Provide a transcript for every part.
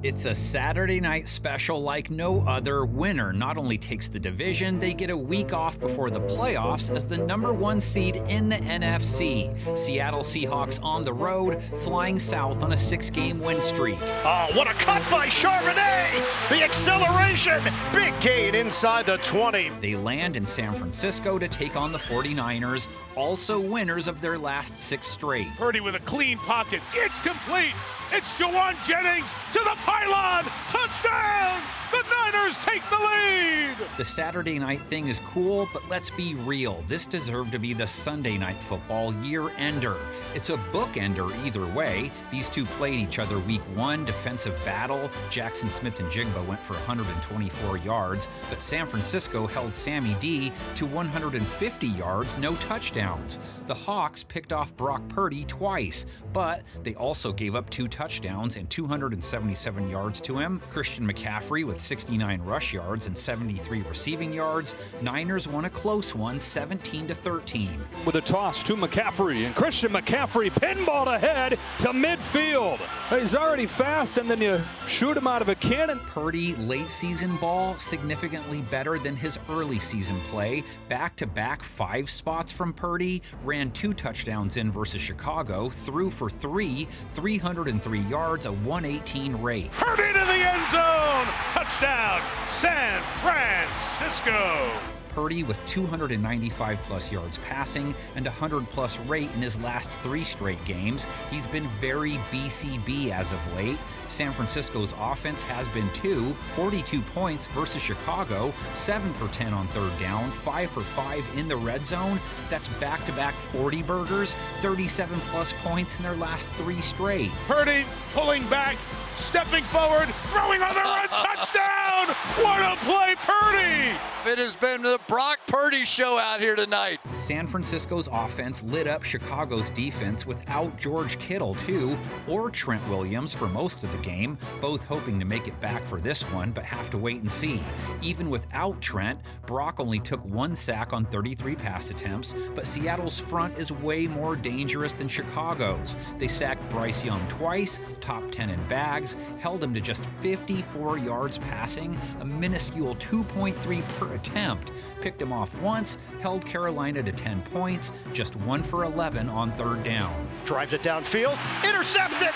It's a Saturday night special like no other. Winner not only takes the division, they get a week off before the playoffs as the number one seed in the NFC. Seattle Seahawks on the road, flying south on a 6-game win streak. Oh, what a cut by Charbonnet! The acceleration! Big gain inside the 20. They land in San Francisco to take on the 49ers, also winners of their last 6 straight. Purdy with a clean pocket. It's complete. It's Jawan Jennings to the pylon. Touchdown! The Niners take the lead! The Saturday night thing is cool, but let's be real. This deserved to be the Sunday night football year-ender. It's a bookender either way. These two played each other week 1, defensive battle. Jackson Smith and Jigba went for 124 yards, but San Francisco held Sammy D to 150 yards, no touchdowns. The Hawks picked off Brock Purdy twice, but they also gave up 2 touchdowns and 277 yards to him. Christian McCaffrey with 69 rush yards and 73 receiving yards. Niners won a close one, 17-13. With a toss to McCaffrey, and Christian McCaffrey pinballed ahead to midfield. He's already fast, and then you shoot him out of a cannon. Purdy late season ball significantly better than his early season play. Back-to-back 5 spots from Purdy, ran 2 touchdowns in versus Chicago, threw for 303 yards, a 118 rate. Purdy to the end zone! Touchdown, San Francisco! Purdy with 295 plus yards passing and 100 plus rate in his last 3 straight games. He's been very BCB as of late. San Francisco's offense has been too. 42 points versus Chicago, 7 for 10 on 3rd down, 5 for 5 in the red zone. That's back-to-back 40 burgers, 37 plus points in their last 3 straight. Purdy pulling back, stepping forward, throwing on the run, touchdown! What a play, Purdy! It has been the Brock Purdy show out here tonight. San Francisco's offense lit up Chicago's defense without George Kittle, too, or Trent Williams for most of the game, both hoping to make it back for this one, but have to wait and see. Even without Trent, Brock only took 1 sack on 33 pass attempts, but Seattle's front is way more dangerous than Chicago's. They sacked Bryce Young twice, top 10 in bags, held him to just 54 yards passing, a minuscule 2.3 per attempt, picked him off once, held Carolina to 10 points, just 1 for 11 on 3rd down. Drives it downfield, intercepted!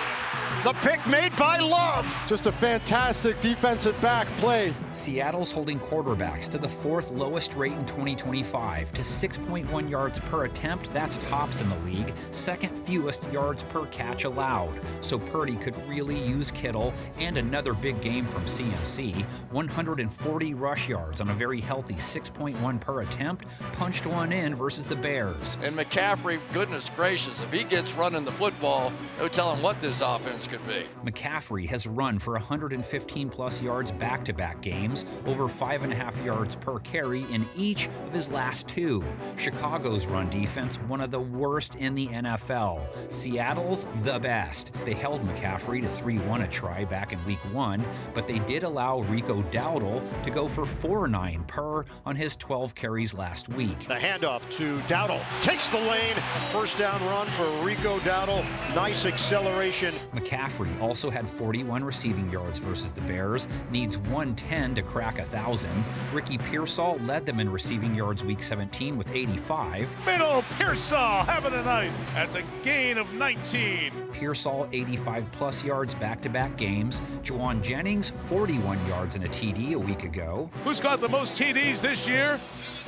The pick made by Love. Just a fantastic defensive back play. Seattle's holding quarterbacks to the 4th lowest rate in 2025 to 6.1 yards per attempt. That's tops in the league. 2nd fewest yards per catch allowed. So Purdy could really use Kittle, and another big game from CMC. 140 rush yards on a very healthy 6.1 per attempt. Punched one in versus the Bears. And McCaffrey, goodness gracious, if he gets running the football, no telling what this offense could be. McCaffrey has run for 115 plus yards back-to-back games, over 5.5 yards per carry in each of his last 2. Chicago's run defense, one of the worst in the NFL. Seattle's the best. They held McCaffrey to 3-1 a try back in week 1, but they did allow Rico Dowdle to go for 4.9 per on his 12 carries last week. The handoff to Dowdle. Takes the lane. First down run for Rico Dowdle. Nice acceleration. McCaffrey also had 41 receiving yards versus the Bears, needs 110 to crack 1,000. Ricky Pearsall led them in receiving yards week 17 with 85. Middle, Pearsall having a night. That's a gain of 19. Pearsall 85 plus yards back-to-back games. Jawan Jennings 41 yards and a TD a week ago. Who's got the most TDs this year?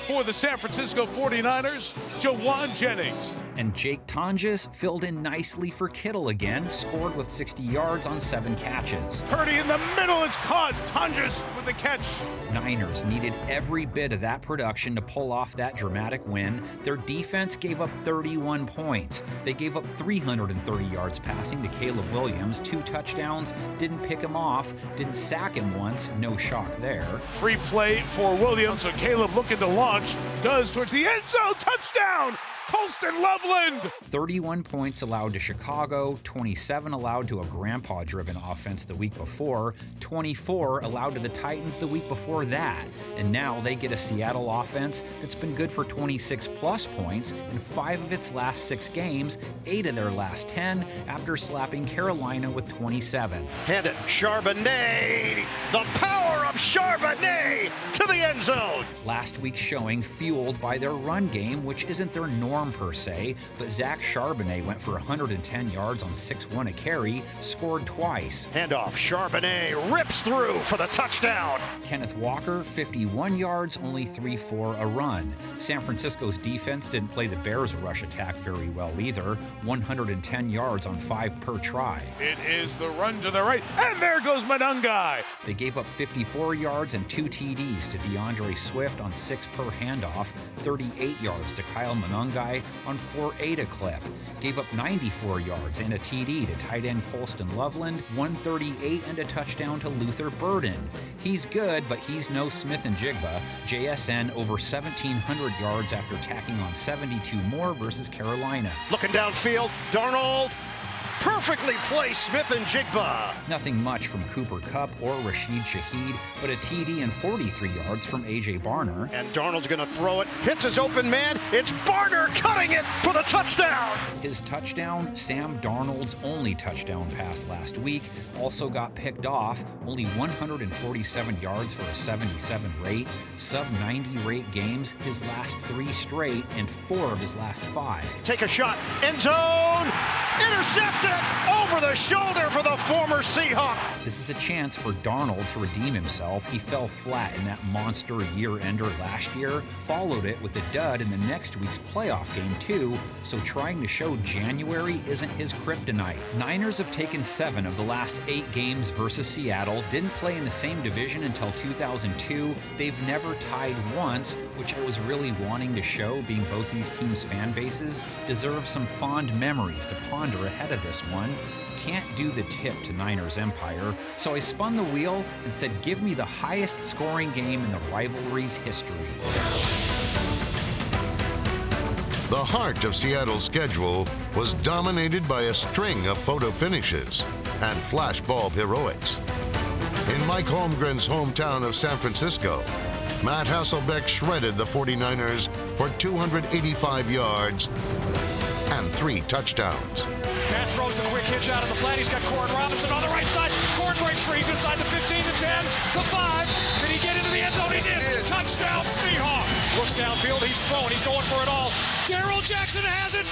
For the San Francisco 49ers, Jawan Jennings. And Jake Tonjes filled in nicely for Kittle again, scored with 60 yards on 7 catches. Purdy in the middle, it's caught. Tonjes with the catch. Niners needed every bit of that production to pull off that dramatic win. Their defense gave up 31 points. They gave up 330 yards passing to Caleb Williams, 2 touchdowns, didn't pick him off, didn't sack him once, no shock there. Free play for Williams, so Caleb looking to launch, does towards the end zone, touchdown! Colston Loveland. 31 points allowed to Chicago, 27 allowed to a grandpa-driven offense the week before, 24 allowed to the Titans the week before that. And now they get a Seattle offense that's been good for 26-plus points in 5 of its last 6 games, 8 of their last 10, after slapping Carolina with 27. Hand it, Charbonnet. The power of Charbonnet to the end zone. Last week's showing fueled by their run game, which isn't their norm per se, but Zach Charbonnet went for 110 yards on 6-1 a carry, scored twice. Handoff, Charbonnet rips through for the touchdown. Kenneth Walker, 51 yards, only 3-4 a run. San Francisco's defense didn't play the Bears' rush attack very well either, 110 yards on 5 per try. It is the run to the right, and there goes Monungai. They gave up 54 yards and 2 TDs to DeAndre Swift on 6 per handoff, 38 yards to Kyle Monungai on 4-8 a clip. Gave up 94 yards and a TD to tight end Colston Loveland, 138 and a touchdown to Luther Burden. He's good, but he's no Smith and Jigba. JSN over 1,700 yards after tacking on 72 more versus Carolina. Looking downfield, Darnold. Perfectly placed, Smith and Jigba. Nothing much from Cooper Kupp or Rashid Shaheed, but a TD and 43 yards from A.J. Barner. And Darnold's going to throw it. Hits his open man. It's Barner cutting it for the touchdown. His touchdown, Sam Darnold's only touchdown pass last week, also got picked off. Only 147 yards for a 77 rate. Sub-90 rate games his last 3 straight and 4 of his last 5. Take a shot. End zone. Intercepted. Over the shoulder for the former Seahawk. This is a chance for Darnold to redeem himself. He fell flat in that monster year-ender last year, followed it with a dud in the next week's playoff game too, so trying to show January isn't his kryptonite. Niners have taken 7 of the last 8 games versus Seattle, didn't play in the same division until 2002. They've never tied once, which I was really wanting to show, being both these teams' fan bases deserve some fond memories to ponder ahead of this one. Can't do the tip to Niners Empire, so I spun the wheel and said give me the highest scoring game in the rivalry's history. The heart of Seattle's schedule was dominated by a string of photo finishes and flashbulb heroics. In Mike Holmgren's hometown of San Francisco, Matt Hasselbeck shredded the 49ers for 285 yards and 3 touchdowns. Matt throws the quick hitch out of the flat. He's got Corn Robinson on the right side. Corn breaks free. He's inside the 15, the 10, the 5. Did he get into the end zone? He did. Touchdown Seahawks. Looks downfield. He's throwing. He's going for it all. Darrell Jackson has it.